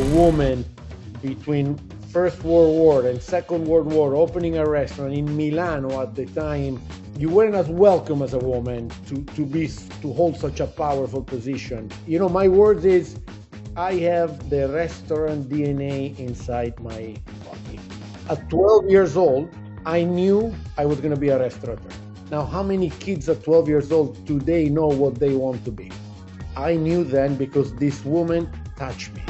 a woman between First World War and Second World War opening a restaurant in Milano at the time. You weren't as welcome as a woman to hold such a powerful position. You know, my words is, I have the restaurant DNA inside my body. At 12 years old, I knew I was going to be a restaurateur. Now, how many kids at 12 years old today know what they want to be? I knew then because this woman touched me.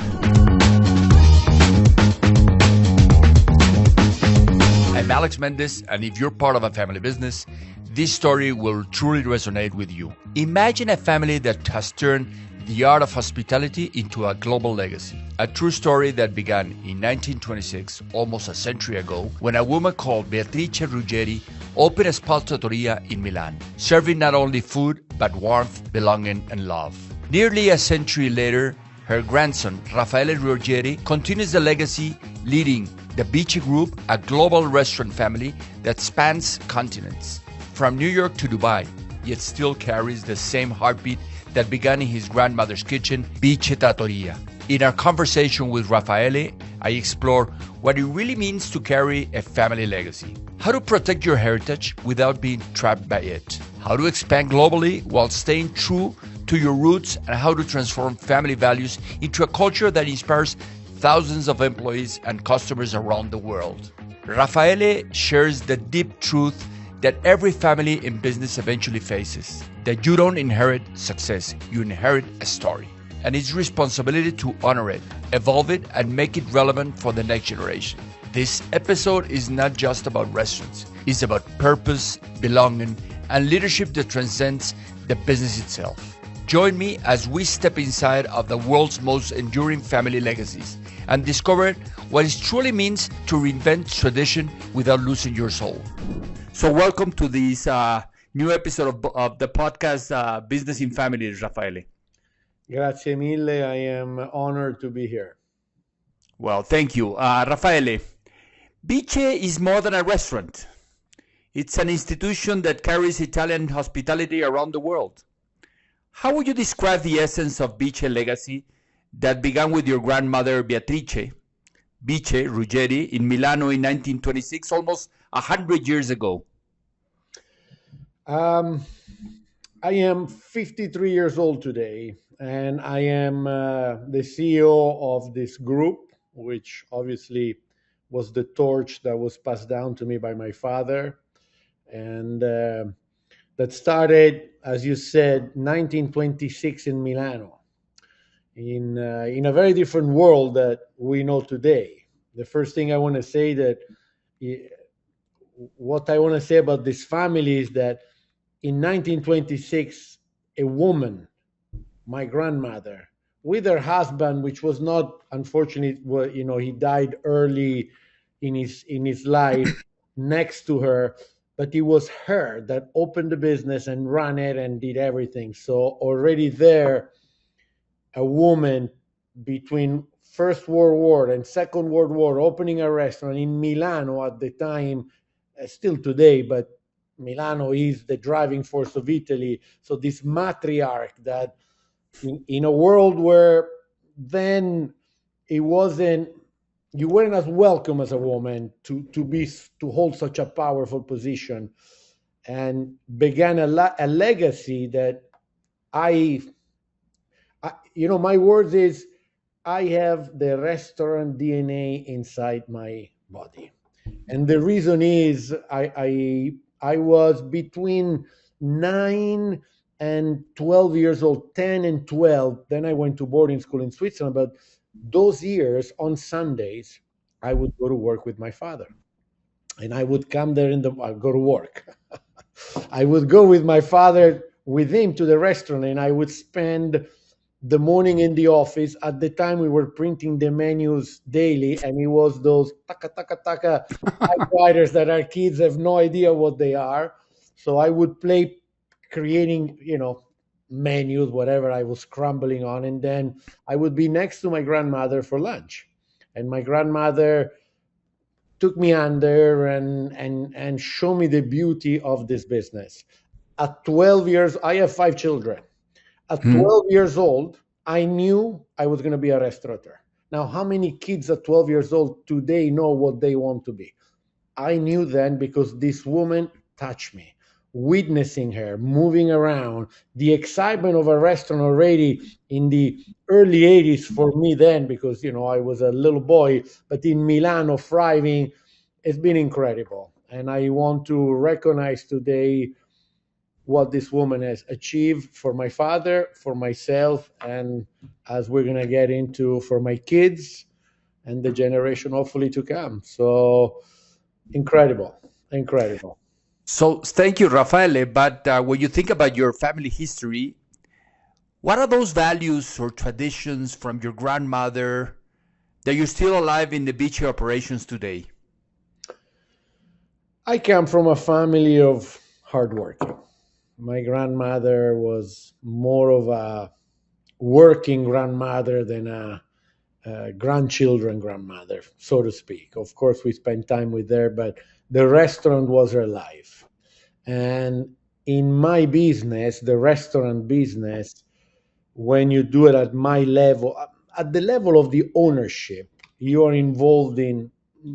I'm Alex Mendez, and if you're part of a family business, this story will truly resonate with you. Imagine a family that has turned the art of hospitality into a global legacy. A true story that began in 1926, almost a century ago, when a woman called Beatrice Ruggeri opened a trattoria in Milan, serving not only food, but warmth, belonging, and love. Nearly a century later, her grandson, Raffaele Ruggeri, continues the legacy, leading the BICE Group, a global restaurant family that spans continents, from New York to Dubai, yet still carries the same heartbeat that began in his grandmother's kitchen, BICE Trattoria. In our conversation with Raffaele, I explore what it really means to carry a family legacy, how to protect your heritage without being trapped by it, how to expand globally while staying true to your roots, and how to transform family values into a culture that inspires thousands of employees and customers around the world. Raffaele shares the deep truth that every family in business eventually faces, that you don't inherit success, you inherit a story, and it's responsibility to honor it, evolve it, and make it relevant for the next generation. This episode is not just about restaurants, it's about purpose, belonging, and leadership that transcends the business itself. Join me as we step inside of the world's most enduring family legacies and discover what it truly means to reinvent tradition without losing your soul. So welcome to this new episode of the podcast, Business in Families, Raffaele. Grazie mille. I am honored to be here. Well, thank you. Raffaele, BICE is more than a restaurant. It's an institution that carries Italian hospitality around the world. How would you describe the essence of BICE legacy that began with your grandmother Beatrice, BICE Ruggeri, in Milano in 1926, almost 100 years ago? I am 53 years old today, and I am the CEO of this group, which obviously was the torch that was passed down to me by my father. And that started, as you said, 1926 in Milano, in a very different world that we know today. The first thing I want to say what I want to say about this family is that in 1926, a woman, my grandmother, with her husband, which was not, unfortunate, he died early in his life, next to her, but it was her that opened the business and ran it and did everything. So already there, a woman between First World War and Second World War opening a restaurant in Milano at the time, still today, but Milano is the driving force of Italy. So this matriarch that in a world where then you weren't as welcome as a woman to hold such a powerful position, and began a legacy that my words is, I have the restaurant DNA inside my body. And the reason is I was between 9 and 12 years old, 10 and 12. Then I went to boarding school in Switzerland. But those years, on Sundays, I would go to work with my father. And I would come there I'd go to work. I would go with my father, with him, to the restaurant, and I would spend the morning in the office. At the time, we were printing the menus daily, and it was those taka typewriters that our kids have no idea what they are. So I would play creating, menus, whatever I was scrambling on, and then I would be next to my grandmother for lunch, and my grandmother took me under and showed me the beauty of this business. At 12 years, I have 5 children. At 12 years old, I knew I was going to be a restaurateur Now, how many kids at 12 years old today know what they want to be? I knew then because this woman touched me. Witnessing her moving around, the excitement of a restaurant already in the early 80s for me then, because I was a little boy, but in Milano thriving, it's been incredible. And I want to recognize today what this woman has achieved for my father, for myself, and as we're going to get into, for my kids and the generation hopefully to come. So incredible, incredible. So thank you, Raffaele. But when you think about your family history, what are those values or traditions from your grandmother that you're still alive in the BICE operations today? I come from a family of hard working. My grandmother was more of a working grandmother than a grandchildren grandmother, so to speak. Of course, we spent time with her, but the restaurant was her life. And in my business, the restaurant business, when you do it at my level, at the level of the ownership, you are involved in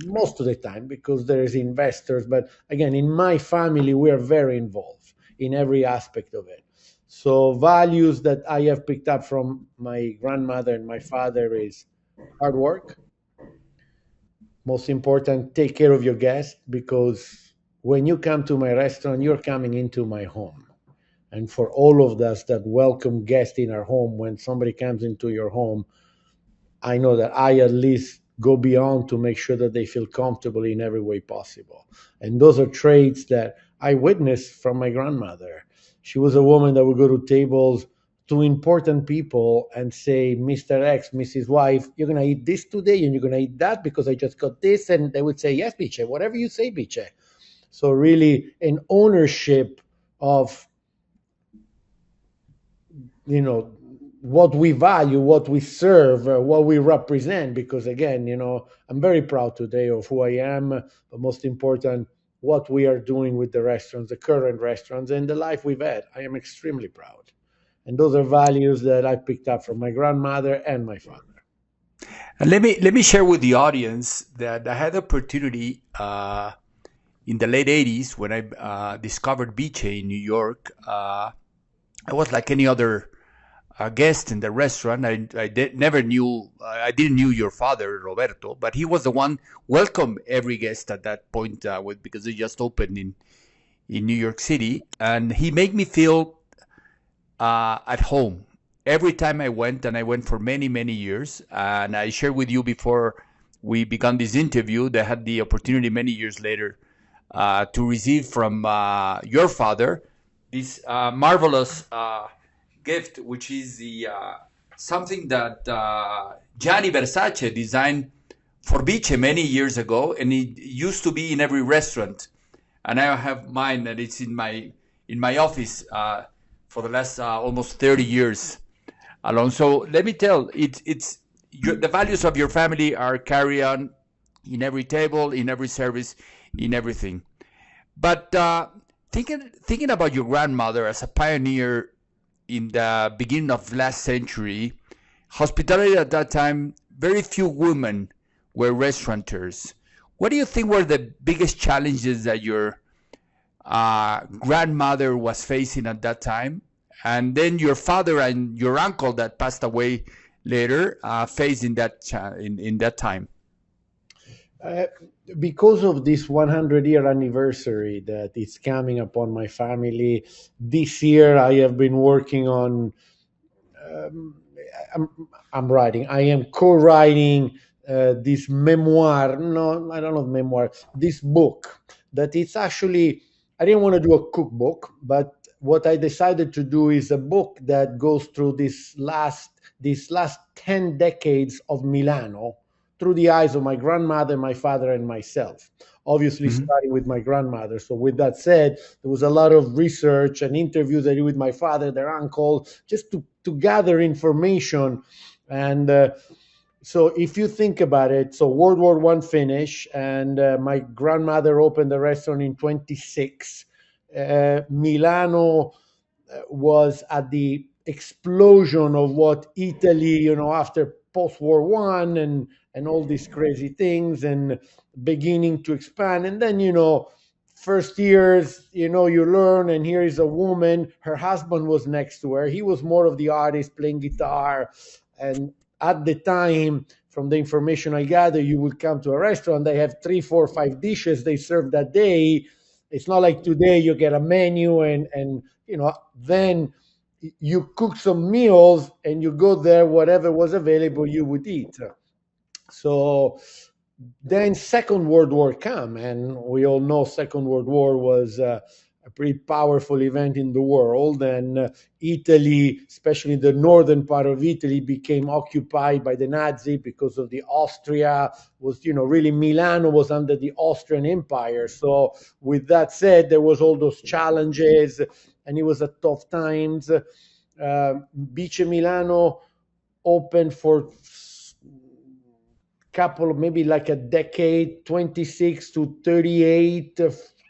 most of the time because there is investors. But again, in my family, we are very involved in every aspect of it. So values that I have picked up from my grandmother and my father is hard work. Most important, take care of your guests because when you come to my restaurant, you're coming into my home. And for all of us that welcome guests in our home, when somebody comes into your home, I know that I at least go beyond to make sure that they feel comfortable in every way possible. And those are traits that I witnessed from my grandmother. She was a woman that would go to tables to important people and say, Mr. X, Mrs. Wife, you're going to eat this today and you're going to eat that because I just got this. And they would say, yes, Biche, whatever you say, Biche. So, really, an ownership of what we value, what we serve, what we represent. Because again, I'm very proud today of who I am, but most important, what we are doing with the restaurants, the current restaurants, and the life we've had. I am extremely proud, and those are values that I picked up from my grandmother and my father. And let me share with the audience that I had the opportunity in the late '80s when I discovered BICE in New York. I was like any other guest in the restaurant. Never knew. I didn't knew your father, Roberto, but he was the one welcome every guest at that point because he just opened in New York City, and he made me feel at home every time I went, and I went for many many years. And I shared with you before we began this interview that I had the opportunity many years later to receive from your father this marvelous gift, which is the something that Gianni Versace designed for BICE many years ago, and it used to be in every restaurant. And I have mine, that it's in my office for the last almost 30 years alone. So let me tell, the values of your family are carried on in every table, in every service, in everything. But thinking about your grandmother as a pioneer in the beginning of last century, hospitality at that time, very few women were restaurateurs. What do you think were the biggest challenges that your grandmother was facing at that time, and then your father and your uncle that passed away later faced in that time? Uh, because of this 100-year anniversary that is coming upon my family, this year I have been working on. Um, I'm, I'm writing. I am co-writing this memoir. No, I don't know memoir. This book that it's actually. I didn't want to do a cookbook, but what I decided to do is a book that goes through this last 10 decades of Milano through the eyes of my grandmother, my father, and myself. Obviously, Mhm. starting with my grandmother. So, with that said, there was a lot of research and interviews I did with my father, their uncle, just to gather information. And so, if you think about it, so World War One finish, and my grandmother opened the restaurant in 26. Milano was at the explosion of what Italy, after post-war one and all these crazy things and beginning to expand. And then, first years, you learn, and here is a woman. Her husband was next to her. He was more of the artist playing guitar. And at the time, from the information I gather, you would come to a restaurant, they have 3, 4, 5 dishes they serve that day. It's not like today you get a menu and then you cook some meals and you go there, whatever was available, you would eat. So then Second World War come, and we all know Second World War was a pretty powerful event in the world, and Italy, especially the northern part of Italy, became occupied by the Nazi because of the Austria was, really Milano was under the Austrian Empire. So with that said, there was all those challenges, and it was a tough times. BICE Milano opened for couple of maybe like a decade, 26 to 38,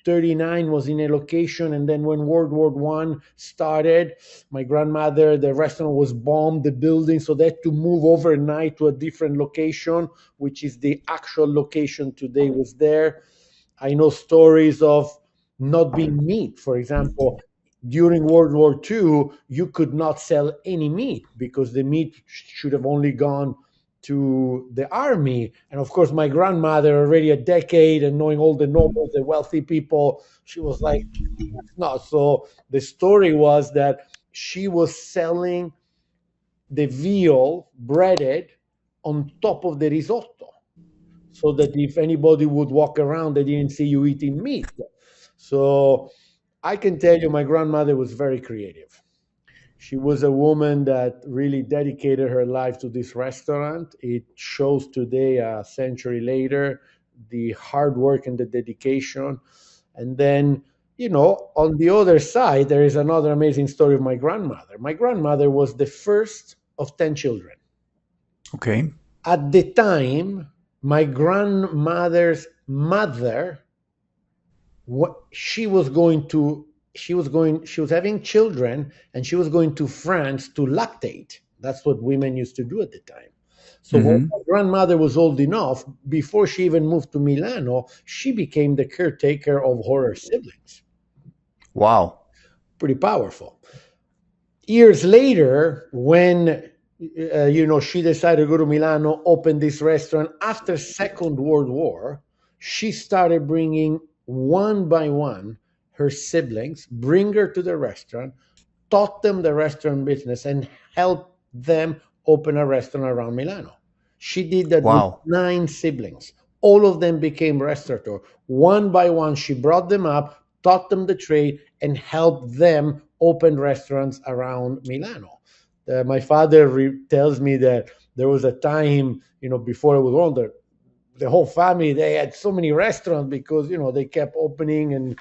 39 was in a location. And then when World War One started, my grandmother, the restaurant was bombed, the building, so they had to move overnight to a different location, which is the actual location today was there. I know stories of not being meat. For example, during World War II, you could not sell any meat because the meat should have only gone to the army. And of course, my grandmother, already a decade and knowing all the nobles, the wealthy people, she was like, no. So the story was that she was selling the veal breaded on top of the risotto, so that if anybody would walk around, they didn't see you eating meat. So I can tell you, my grandmother was very creative. She was a woman that really dedicated her life to this restaurant. It shows today, a century later, the hard work and the dedication. And then, on the other side, there is another amazing story of my grandmother. My grandmother was the first of 10 children. Okay. At the time, my grandmother's mother, she was having children, and she was going to France to lactate. That's what women used to do at the time. So when my grandmother was old enough, before she even moved to Milano, she became the caretaker of her siblings. Wow. Pretty powerful. Years later, when she decided to go to Milano, open this restaurant after Second World War, she started bringing one by one her siblings, bring her to the restaurant, taught them the restaurant business, and helped them open a restaurant around Milano. She did that with 9 siblings. All of them became restaurateurs. One by one, she brought them up, taught them the trade, and helped them open restaurants around Milano. My father tells me that there was a time, before it was on the whole family, they had so many restaurants because, they kept opening. And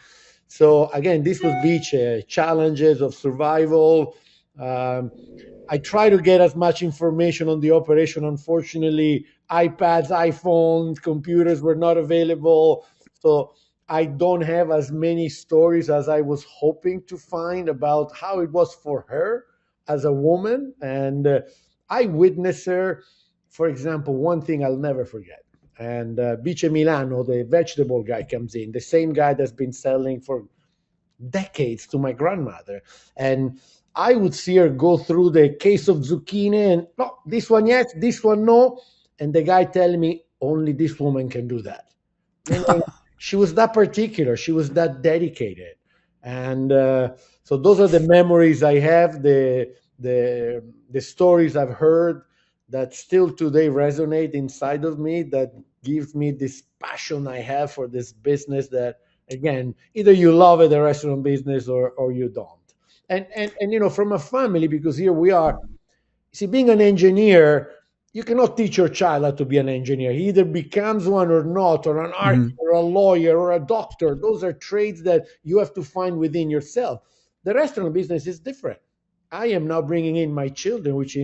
so again, this was BICE, challenges of survival. I try to get as much information on the operation. Unfortunately, iPads, iPhones, computers were not available. So I don't have as many stories as I was hoping to find about how it was for her as a woman. And I witnessed her, for example, one thing I'll never forget. And BICE Milano, the vegetable guy, comes in, the same guy that's been selling for decades to my grandmother. And I would see her go through the case of zucchini and, no, this one yes, this one no. And the guy telling me, only this woman can do that. She was that particular. She was that dedicated. And so those are the memories I have, the stories I've heard that still today resonate inside of me, that gives me this passion I have for this business that, again, either you love it, the restaurant business, or you don't. And from a family, because here we are, see, being an engineer, you cannot teach your child how to be an engineer. He either becomes one or not, or an architect, or a lawyer, or a doctor. Those are traits that you have to find within yourself. The restaurant business is different. I am now bringing in my children, which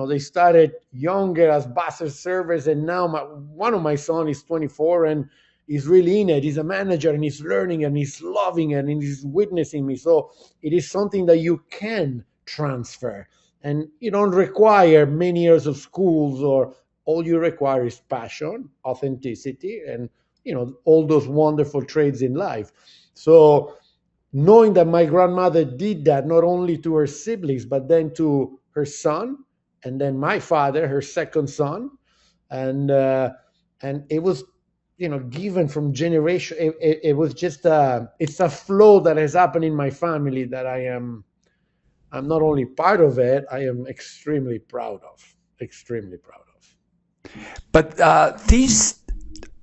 they started younger as bus servers, and now one of my sons is 24 and he's really in it. He's a manager and he's learning and he's loving it and he's witnessing me. So it is something that you can transfer. And you don't require many years of schools, or all you require is passion, authenticity, and all those wonderful traits in life. So knowing that my grandmother did that not only to her siblings but then to her son, and then my father, her second son, and it was given from generation. It was just it's a flow that has happened in my family that I'm not only part of it, I am extremely proud of. Extremely proud of. But things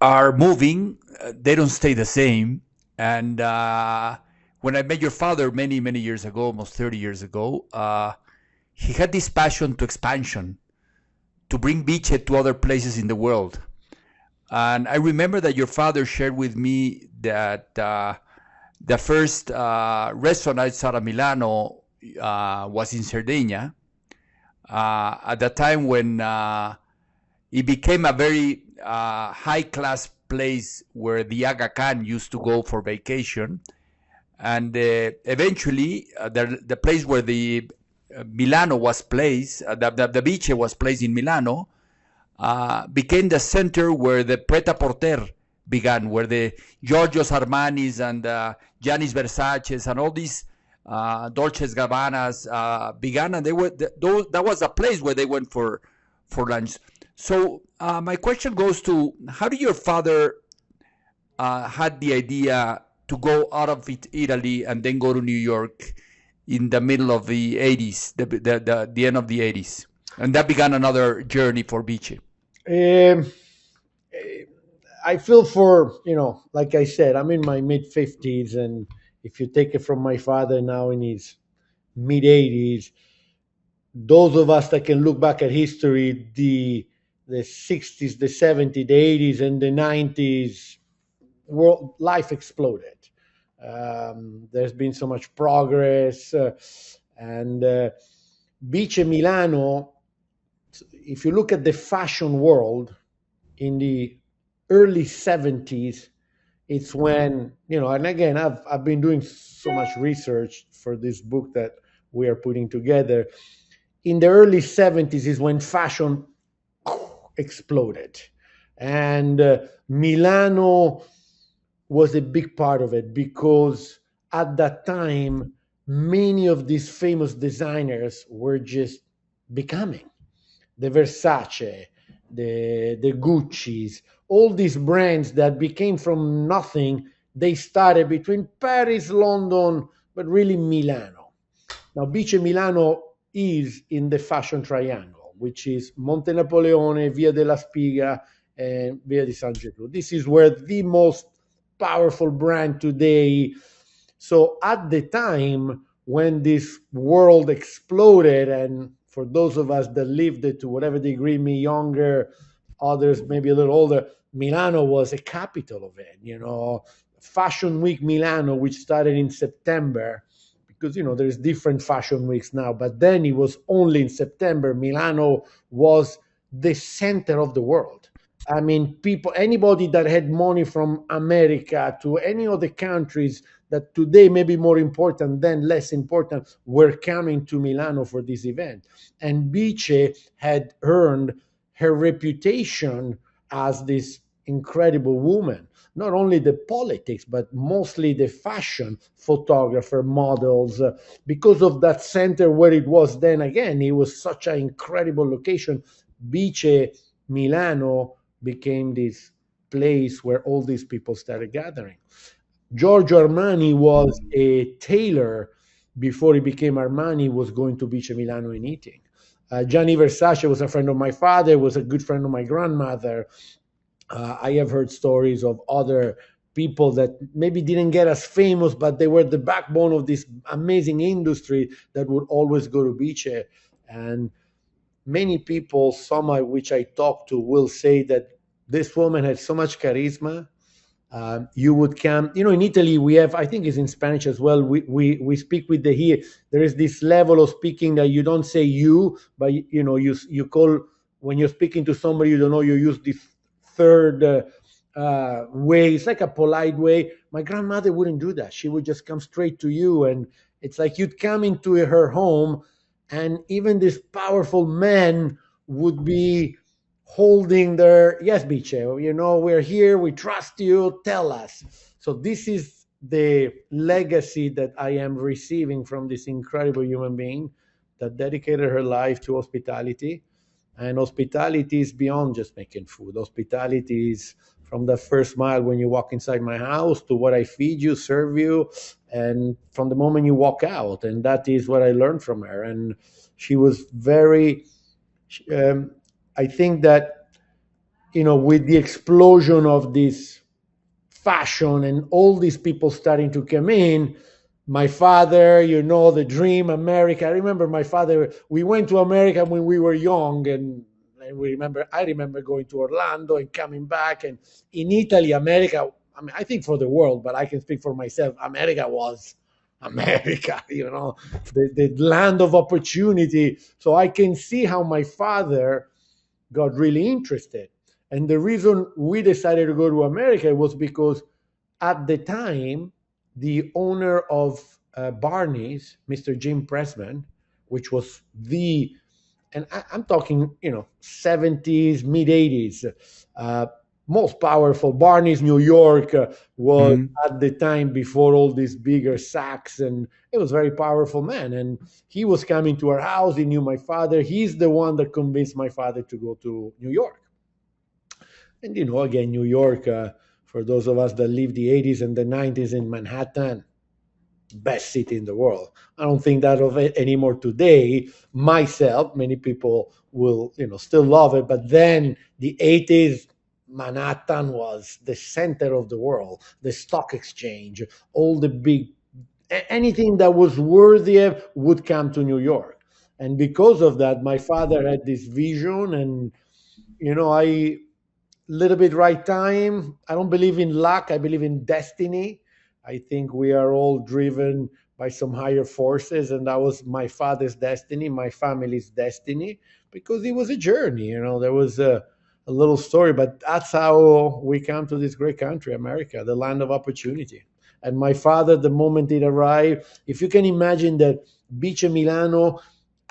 are moving, they don't stay the same. And when I met your father many, many years ago, almost 30 years ago, he had this passion to expansion, to bring BICE to other places in the world. And I remember that your father shared with me that the first restaurant outside of Milano was in Sardinia. At the time when it became a very high-class place where the Aga Khan used to go for vacation. And eventually, the place where the Milano was placed, the BICE was placed in Milano, became the center where the pret-a-porter began, where the Giorgio's Armani's and Giannis Versace's and all these Dolce Gabbanas began, and that was a place where they went for lunch. So my question goes to, how did your father had the idea to go out of Italy and then go to New York in the middle of the 80s, the end of the 80s? And that began another journey for BICE. I feel for, like I said, I'm in my mid 50s, and if you take it from my father now in his mid 80s, those of us that can look back at history, the 60s, the 70s, the 80s, and the 90s, life exploded. There's been so much progress, and BICE Milano. If you look at the fashion world in the early 70s, it's when, and again, I've been doing so much research for this book that we are putting together. In the early 70s is when fashion exploded. And Milano was a big part of it, because at that time, many of these famous designers were just becoming. The Versace, the Gucci's, all these brands that became from nothing, they started between Paris, London, but really Milano. Now, BICE Milano is in the fashion triangle, which is Monte Napoleone, Via della Spiga, and Via di San Getrudo. This is where the most powerful brand today. So at the time when this world exploded, and for those of us that lived it to whatever degree, me younger, others maybe a little older, Milano was a capital of it. Fashion Week Milano, which started in September, because there's different fashion weeks now, but then it was only in September. Milano was the center of the world. I mean, anybody that had money from America to any of the countries that today may be more important than less important were coming to Milano for this event. And BICE had earned her reputation as this incredible woman. Not only the politics, but mostly the fashion photographer, models, because of that center where it was then. Again, it was such an incredible location. BICE Milano became this place where all these people started gathering. Giorgio Armani was a tailor before he became Armani, was going to BICE Milano and eating. Gianni Versace was a friend of my father, was a good friend of my grandmother. I have heard stories of other people that maybe didn't get as famous, but they were the backbone of this amazing industry that would always go to BICE. And many people, some of which I talked to, will say that this woman had so much charisma. You would come, in Italy, we have, I think it's in Spanish as well, we speak with the he. There is this level of speaking that you don't say you, but you call, when you're speaking to somebody you don't know, you use this third way. It's like a polite way. My grandmother wouldn't do that. She would just come straight to you, and it's like you'd come into her home and even these powerful men would be holding their, yes, Biche, we're here, we trust you, tell us. So this is the legacy that I am receiving from this incredible human being that dedicated her life to hospitality. And hospitality is beyond just making food. Hospitality is from the first mile when you walk inside my house to what I feed you, serve you, and from the moment you walk out. And that is what I learned from her. And she was very, um, I think that, with the explosion of this fashion and all these people starting to come in, my father, the dream, America. I remember my father, we went to America when we were young, and I remember going to Orlando and coming back. And in Italy, America, I mean, I think for the world, but I can speak for myself, America was America, the land of opportunity. So I can see how my father got really interested. And the reason we decided to go to America was because at the time, the owner of Barney's, Mr. Jim Pressman, which was and I'm talking, 70s, mid 80s, most powerful. Barney's New York was Mhm. at the time before all these bigger Saks, and it was a very powerful man. And he was coming to our house. He knew my father. He's the one that convinced my father to go to New York. And again, New York, for those of us that lived the 80s and the 90s in Manhattan, best city in the world. I don't think that of it anymore today. Myself, many people will, still love it. But then the 80s, Manhattan was the center of the world, the stock exchange, all the big, anything that was worthy of would come to New York. And because of that, my father had this vision, and, I little bit right time. I don't believe in luck. I believe in destiny. I think we are all driven by some higher forces, and that was my father's destiny, my family's destiny, because it was a journey. There was a little story, but that's how we come to this great country, America, the land of opportunity. And my father, the moment it arrived, if you can imagine that Bice Milano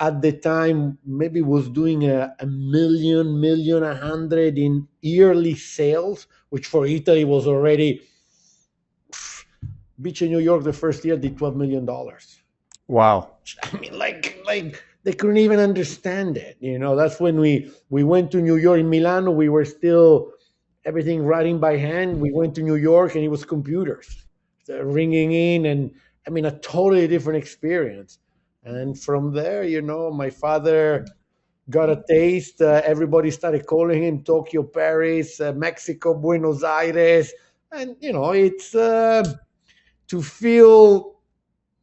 at the time maybe was doing a million, 100 in yearly sales, which for Italy was already, Beach in New York the first year did $12 million. Wow. I mean, like they couldn't even understand it. That's when we went to New York. In Milano, we were still everything writing by hand. We went to New York, and it was computers ringing in, and I mean, a totally different experience. And from there, my father got a taste. Everybody started calling him Tokyo, Paris, Mexico, Buenos Aires, and it's to feel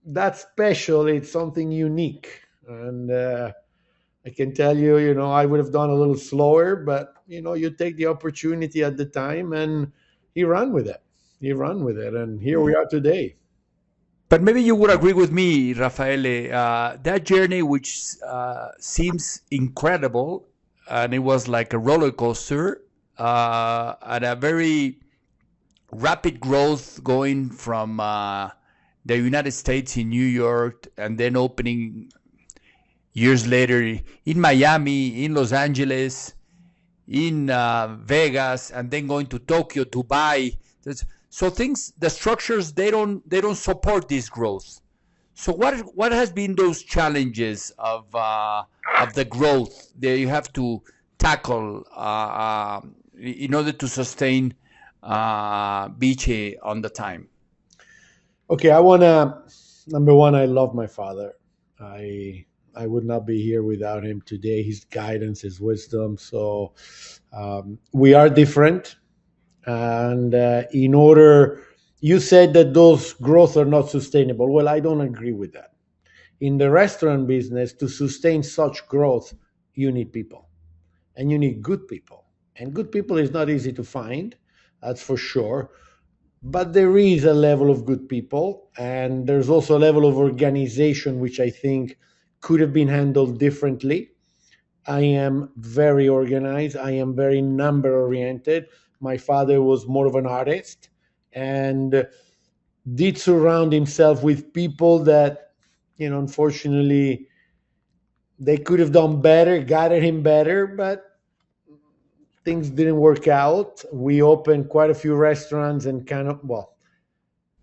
that special. It's something unique, and I can tell you, I would have done a little slower, but you take the opportunity at the time, and he ran with it. He ran with it, and here we are today. But maybe you would agree with me, Raffaele, that journey, which seems incredible, and it was like a roller coaster, and a very rapid growth going from the United States in New York and then opening years later in Miami, in Los Angeles, in Vegas, and then going to Tokyo, Dubai. So things, the structures, they don't support this growth. So what has been those challenges of the growth that you have to tackle in order to sustain Biche on the time? Okay, I wanna number one. I love my father. I I would not be here without him today. His guidance, his wisdom. So we are different, and in order, you said that those growth are not sustainable. Well, I don't agree with that. In the restaurant business, to sustain such growth, you need people, and you need good people. And good people is not easy to find, that's for sure. But there is a level of good people, and there's also a level of organization which I think could have been handled differently. I am very organized. I am very number oriented. My father was more of an artist, and did surround himself with people that, unfortunately, They could have done better, guided him better, but things didn't work out. We opened quite a few restaurants and kind of, well,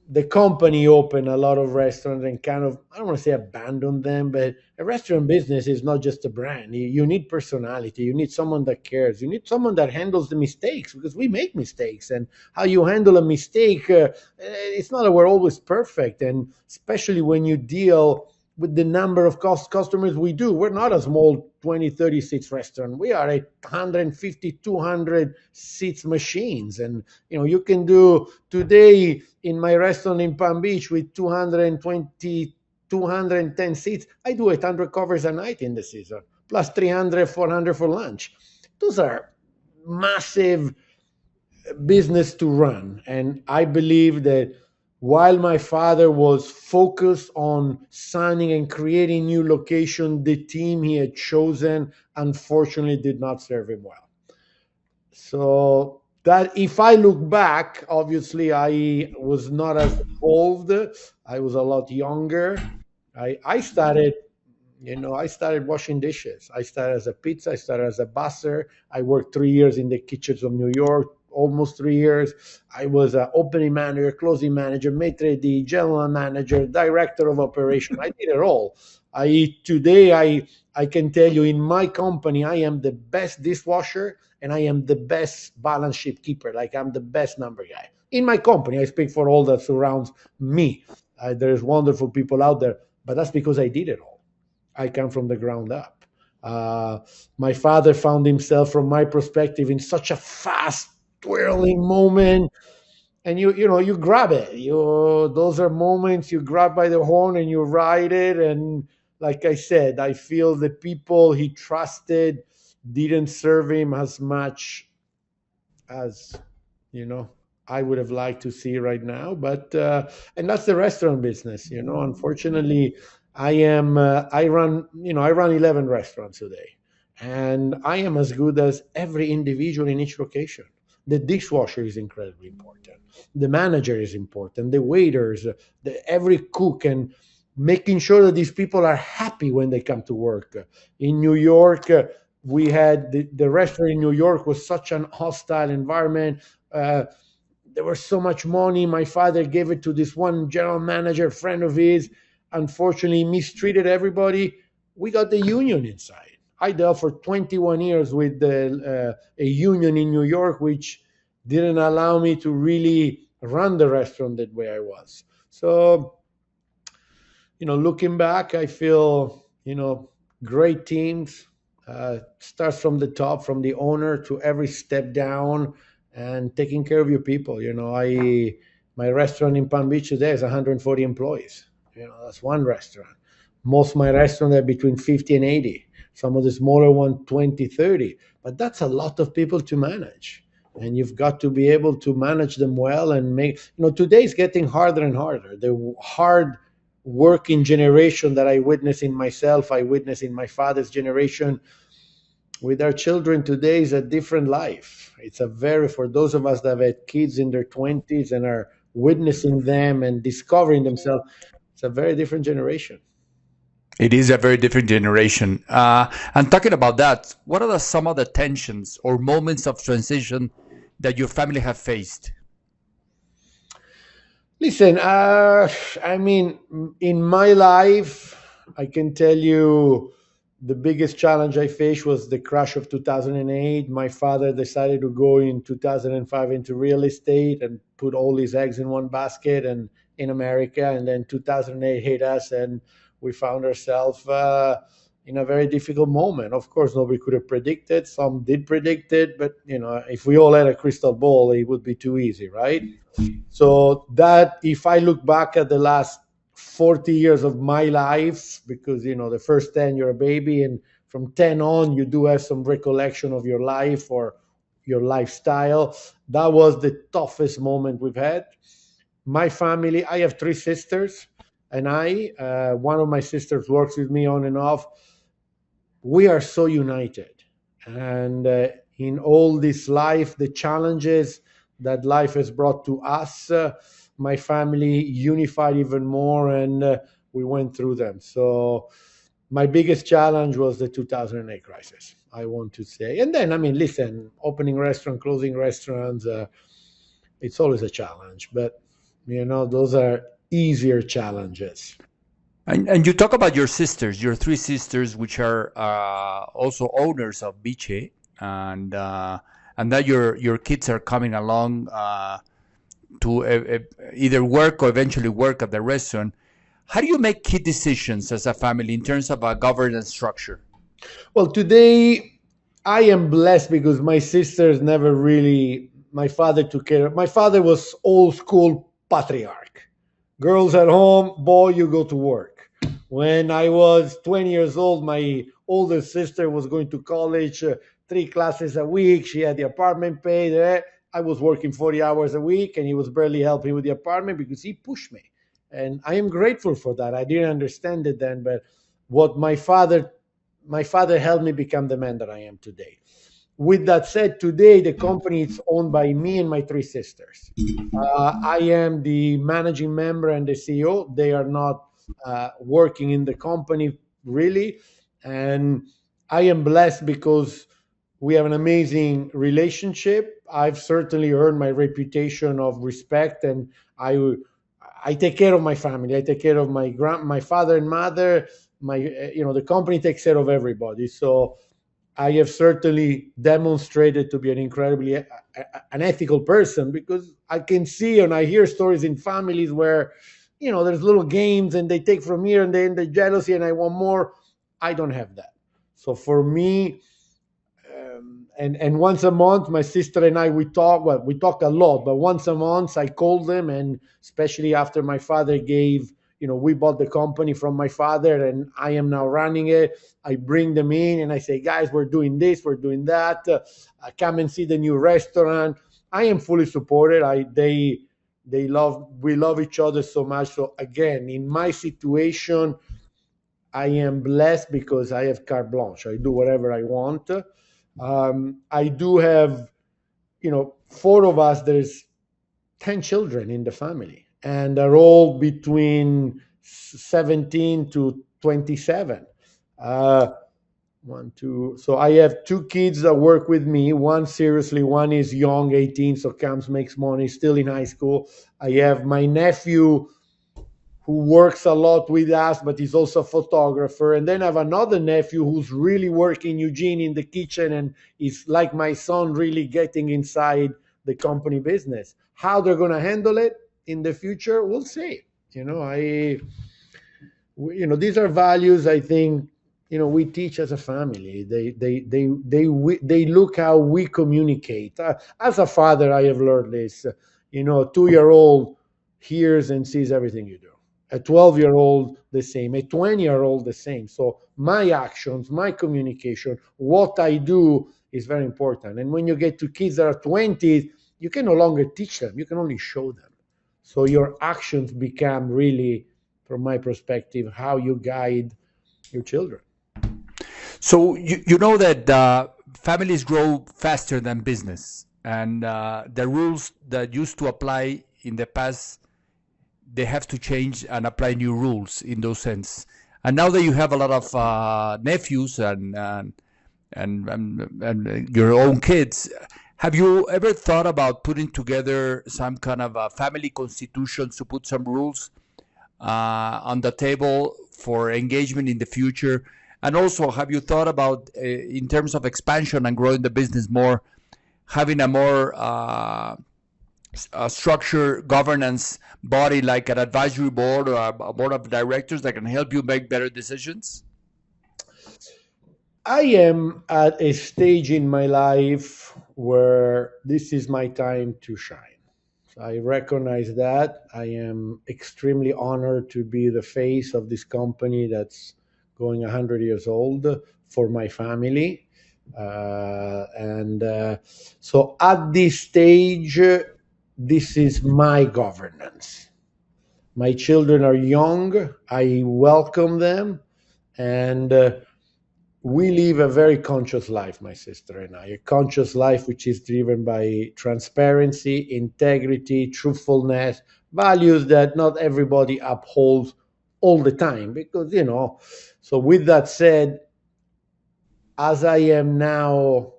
the company opened a lot of restaurants and kind of, I don't want to say abandoned them, but a restaurant business is not just a brand. You need personality. You need someone that cares. You need someone that handles the mistakes, because we make mistakes. And how you handle a mistake, it's not that we're always perfect. And especially when you deal with the number of customers we do, we're not a small 20, 30 seats restaurant. We are a 150, 200 seats machines. And you can do today in my restaurant in Palm Beach with 220, 210 seats. I do 800 covers a night in the season, plus 300, 400 for lunch. Those are massive business to run. And I believe that while my father was focused on signing and creating new location, the team he had chosen unfortunately did not serve him well. So that, if I look back, obviously I was not as involved. I was a lot younger. I started, I started washing dishes. I started as a pizza. I started as a busser. I worked 3 years in the kitchens of New York, almost 3 years. I was an opening manager, closing manager, maitre d', general manager, director of operation. I did it all. I can tell you, in my company, I am the best dishwasher and I am the best balance sheet keeper. Like, I'm the best number guy in my company. I speak for all that surrounds me. There's wonderful people out there, but that's because I did it all. I come from the ground up. Uh, my father found himself, from my perspective, in such a fast, twirling moment, and you grab it. Those are moments you grab by the horn and you ride it. And like I said, I feel the people he trusted didn't serve him as much as you know I would have liked to see right now. But and that's the restaurant business. Unfortunately, I run 11 restaurants today, and I am as good as every individual in each location. The dishwasher is incredibly important. The manager is important. The waiters, every cook, and making sure that these people are happy when they come to work. In New York, we had the restaurant in New York was such an hostile environment. Uh, there was so much money. My father gave it to this one general manager, friend of his. Unfortunately, mistreated everybody. We got the union inside. I dealt for 21 years with a union in New York, which didn't allow me to really run the restaurant that way I was. So, looking back, I feel, great teams. Starts from the top, from the owner to every step down, and taking care of your people. My restaurant in Palm Beach today is 140 employees. That's one restaurant. Most of my restaurants are between 50 and 80. Some of the smaller ones, 20, 30. But that's a lot of people to manage. And you've got to be able to manage them well and today's getting harder and harder. The hard working generation that I witness in myself, I witness in my father's generation. With our children today is a different life. It's for those of us that have had kids in their 20s and are witnessing them and discovering themselves, it's a very different generation. It is a very different generation. And talking about that, what are some of the tensions or moments of transition that your family have faced? Listen, in my life, I can tell you the biggest challenge I faced was the crash of 2008. My father decided to go in 2005 into real estate and put all his eggs in one basket and in America. And then 2008 hit us, and we found ourselves in a very difficult moment. Of course, nobody could have predicted. Some did predict it, but if we all had a crystal ball, it would be too easy, right? So that, if I look back at the last 40 years of my life, because the first 10 you're a baby, and from 10 on you do have some recollection of your life or your lifestyle, that was the toughest moment we've had. My family, I have three sisters, and one of my sisters works with me on and off. We are so united, and in all this life, the challenges that life has brought to us, my family unified even more, and we went through them. So my biggest challenge was the 2008 crisis, I want to say. And then, I mean, listen, opening restaurant, closing restaurants, it's always a challenge, but those are easier challenges. And you talk about your sisters, your three sisters, which are also owners of BICE, and that your kids are coming along to either work or eventually work at the restaurant. How do you make key decisions as a family in terms of a governance structure? Well, today I am blessed because my sisters never really, my father took care of, my father was old school patriarch. Girls at home, boy, you go to work. When I was 20 years old, my older sister was going to college, 3 classes a week. She had the apartment paid. I was working 40 hours a week, and he was barely helping with the apartment because he pushed me. And I am grateful for that. I didn't understand it then, but what my father helped me become the man that I am today. With that said, today the company is owned by me and my three sisters. I am the managing member and the CEO. They are not working in the company really, and I am blessed because we have an amazing relationship. I've certainly earned my reputation of respect, and I take care of my family. I take care of my father and mother. The company takes care of everybody. So I have certainly demonstrated to be an incredibly an ethical person, because I can see and I hear stories in families where there's little games and they take from here and then the jealousy and I want more. I don't have that. So for me, and once a month, my sister and I, we talk. Well, we talk a lot, but once a month I call them, and especially after my father gave, we bought the company from my father and I am now running it. I bring them in and I say, guys, we're doing this, we're doing that. Come and see the new restaurant. I am fully supported. We love each other so much. So again, in my situation, I am blessed because I have carte blanche. I do whatever I want. I do have, four of us. There's 10 children in the family, and they're all between 17 to 27. One, two. So I have two kids that work with me. One seriously, one is young, 18, so comes, makes money, still in high school. I have my nephew who works a lot with us, but he's also a photographer. And then I have another nephew who's really working Eugene in the kitchen, and he's like my son, really getting inside the company business. How they're going to handle it in the future, we'll see. These are values I think we teach as a family. They look how we communicate. As a father, I have learned this. A 2-year-old hears and sees everything you do. A 12-year-old the same. A 20-year-old the same. So my actions, my communication, what I do is very important. And when you get to kids that are 20, you can no longer teach them. You can only show them. So your actions become really, from my perspective, how you guide your children. So you know that families grow faster than business, and the rules that used to apply in the past, they have to change and apply new rules in those sense. And now that you have a lot of nephews and your own kids, have you ever thought about putting together some kind of a family constitution to put some rules on the table for engagement in the future? And also, have you thought about, in terms of expansion and growing the business more, having a more structured governance body like an advisory board or a board of directors that can help you make better decisions? I am at a stage in my life where this is my time to shine. I recognize that. I am extremely honored to be the face of this company that's going 100 years old for my family. So at this stage, this is my governance. My children are young. I welcome them. And we live a very conscious life, my sister and I, a conscious life which is driven by transparency, integrity, truthfulness, values that not everybody upholds all the time, because So with that said, as I am now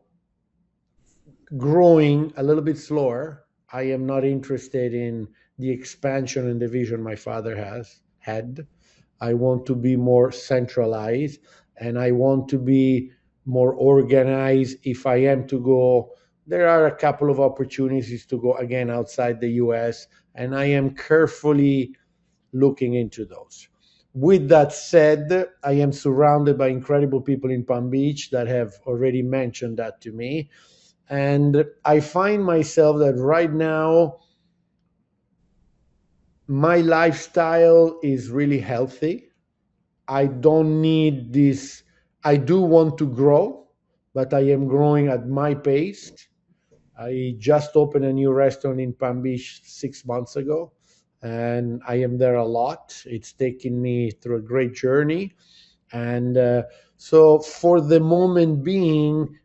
growing a little bit slower, I am not interested in the expansion and the vision my father has had. I want to be more centralized, and I want to be more organized. If I am to go, there are a couple of opportunities to go again outside the US, and I am carefully looking into those. With that said, I am surrounded by incredible people in Palm Beach that have already mentioned that to me. And I find myself that right now, my lifestyle is really healthy. I don't need this. I do want to grow, but I am growing at my pace. I just opened a new restaurant in Palm Beach 6 months ago, and I am there a lot. It's taken me through a great journey. And so, for the moment being,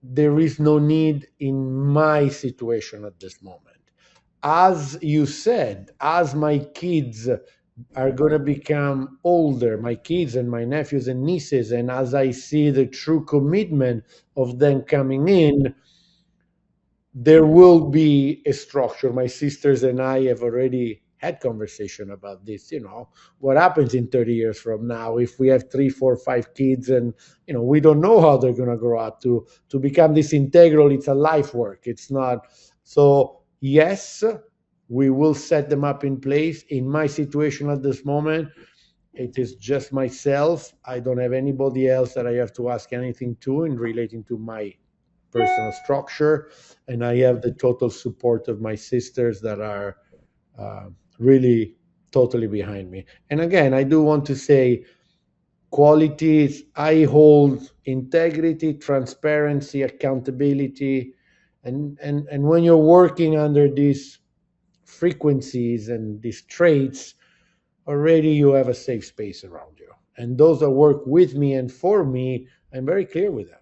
there is no need in my situation at this moment. As you said, as my kids are going to become older, my kids and my nephews and nieces, and as I see the true commitment of them coming in, there will be a structure. My sisters and I have already had conversation about this. What happens in 30 years from now if we have 3 4 5 kids, and we don't know how they're going to grow up to become this integral. It's a life work. It's not. So yes, we will set them up in place. In my situation at this moment, it is just myself. I don't have anybody else that I have to ask anything to in relating to my personal structure, and I have the total support of my sisters that are uh, really totally behind me. And again, I do want to say qualities I hold: integrity, transparency, accountability, and when you're working under these frequencies and these traits, already you have a safe space around you. And those that work with me and for me, I'm very clear with them.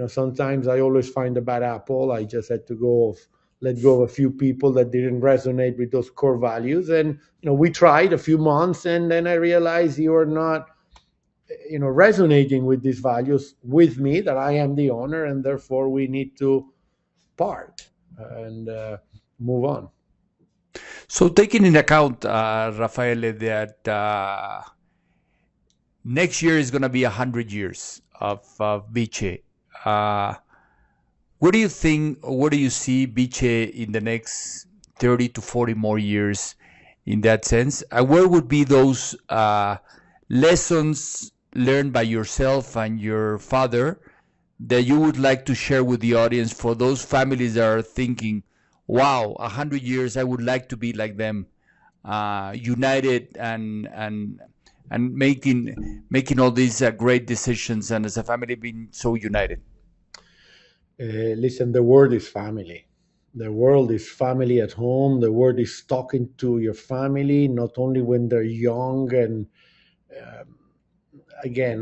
Sometimes I always find a bad apple. I just had to let go of a few people that didn't resonate with those core values. And, we tried a few months, and then I realized you are not, resonating with these values with me, that I am the owner, and therefore we need to part and move on. So, taking in account, Raffaele, that next year is going to be 100 years of BICE. What do you think, or what do you see BICE in the next 30 to 40 more years in that sense? Where would be those lessons learned by yourself and your father that you would like to share with the audience, for those families that are thinking, wow, 100 years, I would like to be like them, united and making all these great decisions, and as a family being so united? Listen, the word is family. The world is family at home. The word is talking to your family, not only when they're young. And um, again,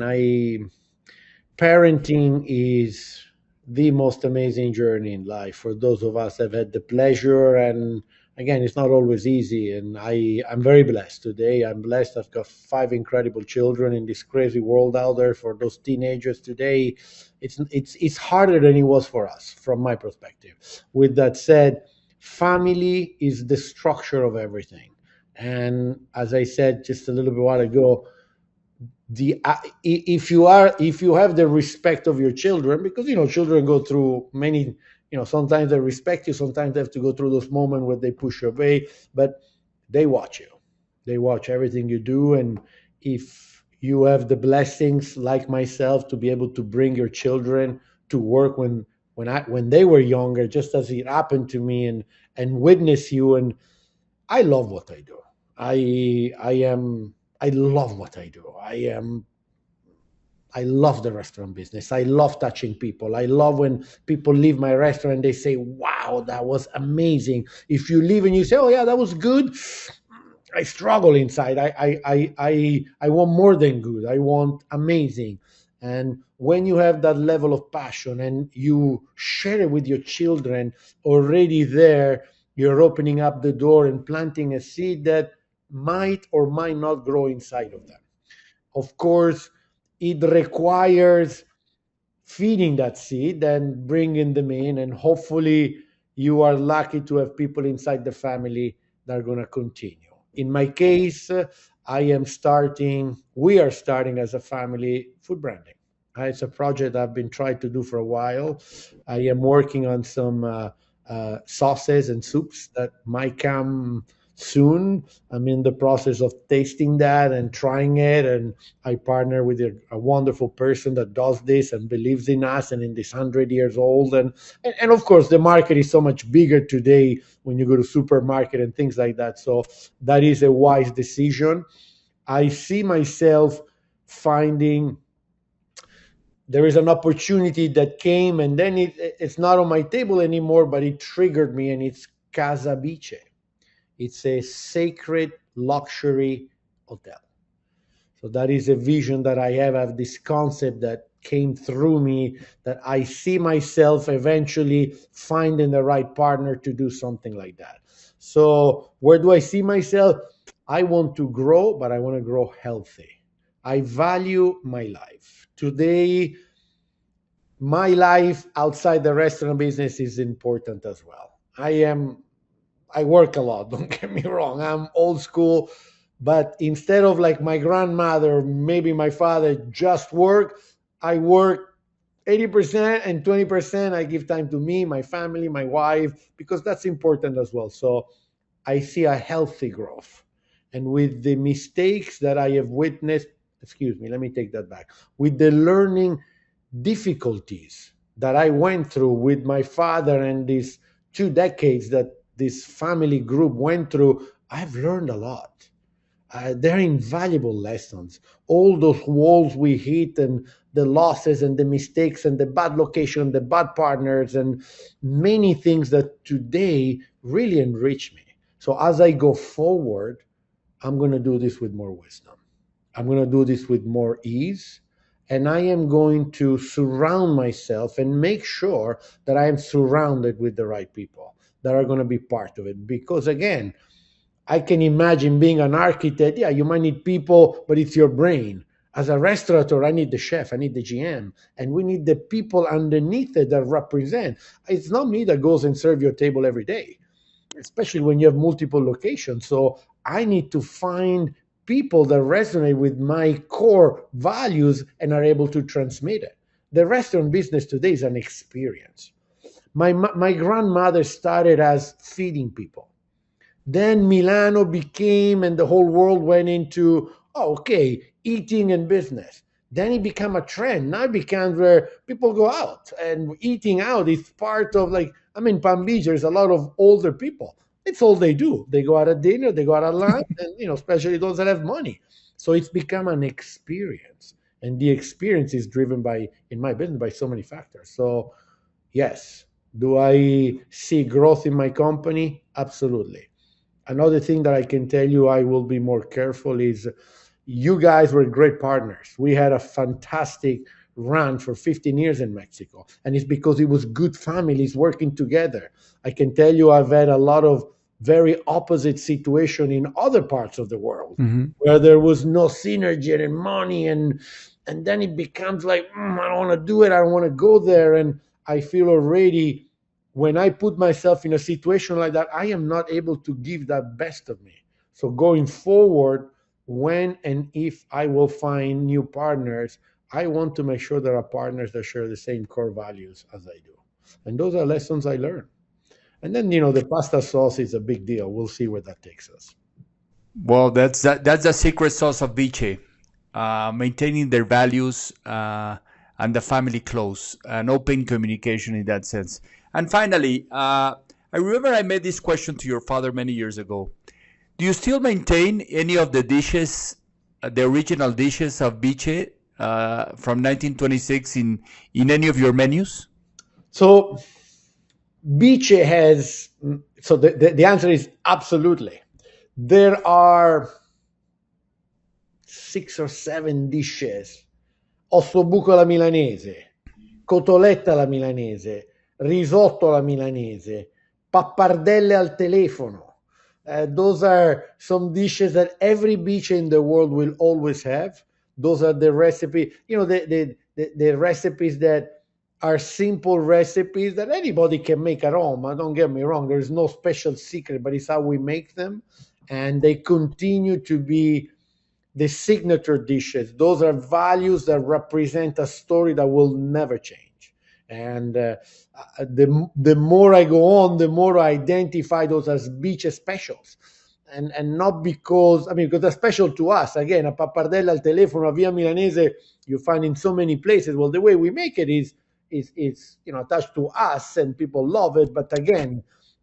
parenting is the most amazing journey in life for those of us that have had the pleasure. And again, it's not always easy. And I'm very blessed today. I'm blessed. I've got 5 incredible children in this crazy world out there. For those teenagers today, it's harder than it was for us, from my perspective. With that said, family is the structure of everything. And as I said just a little bit while ago, if you have the respect of your children, because children go through many, sometimes they respect you, sometimes they have to go through those moments where they push you away, but they watch you, they watch everything you do. And if you have the blessings, like myself, to be able to bring your children to work when they were younger, just as it happened to me, and witness you, and I love what I do. I love what I do. I love the restaurant business. I love touching people. I love when people leave my restaurant and they say, "Wow, that was amazing." If you leave and you say, "Oh yeah, that was good," I struggle inside. I want more than good. I want amazing. And when you have that level of passion and you share it with your children, already there, you're opening up the door and planting a seed that might or might not grow inside of them. Of course, it requires feeding that seed and bringing them in, and hopefully you are lucky to have people inside the family that are going to continue. In my case, we are starting as a family food branding. It's a project I've been trying to do for a while. I am working on some sauces and soups that might come soon. I'm in the process of tasting that and trying it, and I partner with a wonderful person that does this and believes in us and in this 100 years old. And of course, the market is so much bigger today when you go to supermarket and things like that. So that is a wise decision. I see myself finding there is an opportunity that came, and then it's not on my table anymore, but it triggered me, and it's Casa Bice. It's a sacred luxury hotel. So that is a vision that I have this concept that came through me, that I see myself eventually finding the right partner to do something like that. So where do I see myself? I want to grow, but I want to grow healthy. I value my life. Today, my life outside the restaurant business is important as well. I work a lot, don't get me wrong. I'm old school, but instead of like my grandmother, maybe my father just work, I work 80% and 20% I give time to me, my family, my wife, because that's important as well. So I see a healthy growth. And with the mistakes that I have witnessed, excuse me, let me take that back. With the learning difficulties that I went through with my father and these 2 decades that this family group went through, I've learned a lot. They're invaluable lessons. All those walls we hit, and the losses and the mistakes and the bad location, the bad partners, and many things that today really enrich me. So as I go forward, I'm going to do this with more wisdom. I'm going to do this with more ease. And I am going to surround myself and make sure that I am surrounded with the right people that are going to be part of it. Because again, I can imagine being an architect. Yeah, you might need people, but it's your brain. As a restaurateur, I need the chef, I need the GM, and we need the people underneath it that represent. It's not me that goes and serve your table every day, especially when you have multiple locations. So I need to find people that resonate with my core values and are able to transmit it. The restaurant business today is an experience. My grandmother started as feeding people. Then Milano became, and the whole world went into, oh, okay, eating and business. Then it became a trend. Now it becomes where people go out, and eating out is part of, like, I mean, Palm Beach, there's a lot of older people. It's all they do. They go out at dinner, they go out at lunch, and, especially those that have money. So it's become an experience. And the experience is driven by, in my business, by so many factors. So yes, do I see growth in my company? Absolutely. Another thing that I can tell you I will be more careful is, you guys were great partners. We had a fantastic run for 15 years in Mexico, and it's because it was good families working together. I can tell you I've had a lot of very opposite situation in other parts of the world, where there was no synergy and money, and then it becomes like, I don't want to do it, I don't want to go there. And I feel already, when I put myself in a situation like that, I am not able to give that best of me. So going forward, when and if I will find new partners, I want to make sure there are partners that share the same core values as I do. And those are lessons I learned. And then, the pasta sauce is a big deal. We'll see where that takes us. Well, that's the secret sauce of Biche, maintaining their values and the family close, and open communication in that sense. And finally, I remember I made this question to your father many years ago. Do you still maintain any of the dishes, the original dishes of Biche from 1926 in any of your menus? So Biche has, so the answer is absolutely. There are 6 or 7 dishes: ossobuco alla milanese, cotoletta alla milanese, risotto alla milanese, pappardelle al telefono. Those are some dishes that every beach in the world will always have. Those are the recipe, the recipes that are simple recipes that anybody can make at home. Don't get me wrong, there is no special secret, but it's how we make them. And they continue to be the signature dishes. Those are values that represent a story that will never change. And the more I go on, the more I identify those as BICE specials. And not because, because they're special to us. Again, a pappardella al telefono, a via milanese, you find in so many places. Well, the way we make it is attached to us, and people love it. But again,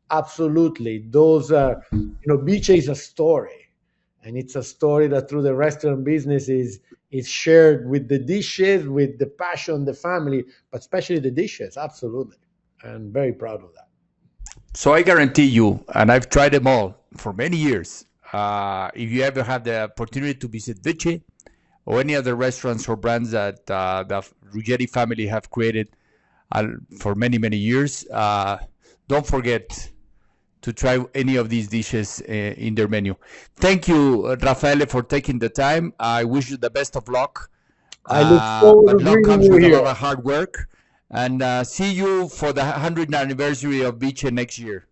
absolutely, those are, BICE is a story, and it's a story that through the restaurant business is shared with the dishes, with the passion, the family, but especially the dishes. Absolutely, and very proud of that. So I guarantee you, and I've tried them all for many years. If you ever have the opportunity to visit BICE or any other restaurants or brands that the Ruggeri family have created for many, many years, don't forget to try any of these dishes in their menu. Thank you, Raffaele, for taking the time. I wish you the best of luck. I look forward but to luck greeting comes you with a here. lot of hard work. And see you for the 100th anniversary of BICE next year.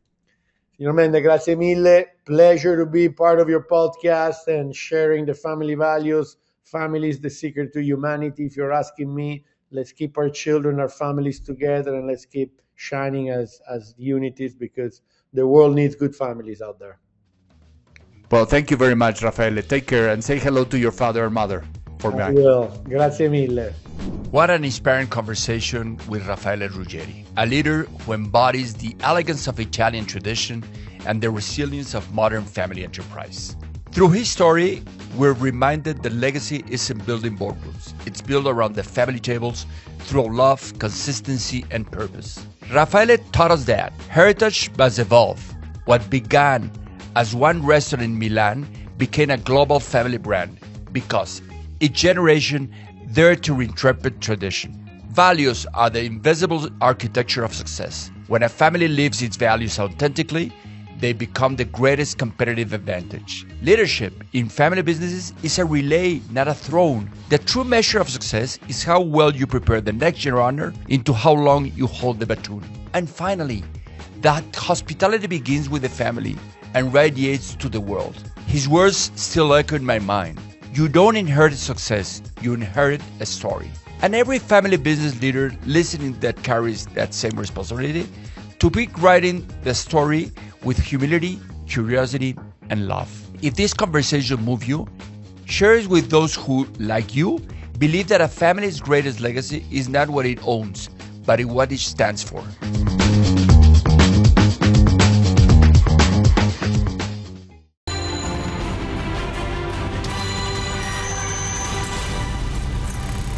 Signor Mende, grazie mille. Pleasure to be part of your podcast and sharing the family values. Family is the secret to humanity. If you're asking me, let's keep our children, our families together, and let's keep shining as unities, because the world needs good families out there. Well, thank you very much, Raffaele. Take care and say hello to your father and mother for me. I will. Grazie mille. What an inspiring conversation with Raffaele Ruggeri, a leader who embodies the elegance of Italian tradition and the resilience of modern family enterprise. Through his story, we're reminded that legacy isn't built in boardrooms. It's built around the family tables through love, consistency, and purpose. Raffaele taught us that heritage must evolve. What began as one restaurant in Milan became a global family brand because each generation dared to reinterpret tradition. Values are the invisible architecture of success. When a family lives its values authentically, they become the greatest competitive advantage. Leadership in family businesses is a relay, not a throne. The true measure of success is how well you prepare the next runner into how long you hold the baton. And finally, that hospitality begins with the family and radiates to the world. His words still echo in my mind. You don't inherit success, you inherit a story. And every family business leader listening that carries that same responsibility to be writing the story with humility, curiosity, and love. If this conversation moved you, share it with those who, like you, believe that a family's greatest legacy is not what it owns, but in what it stands for.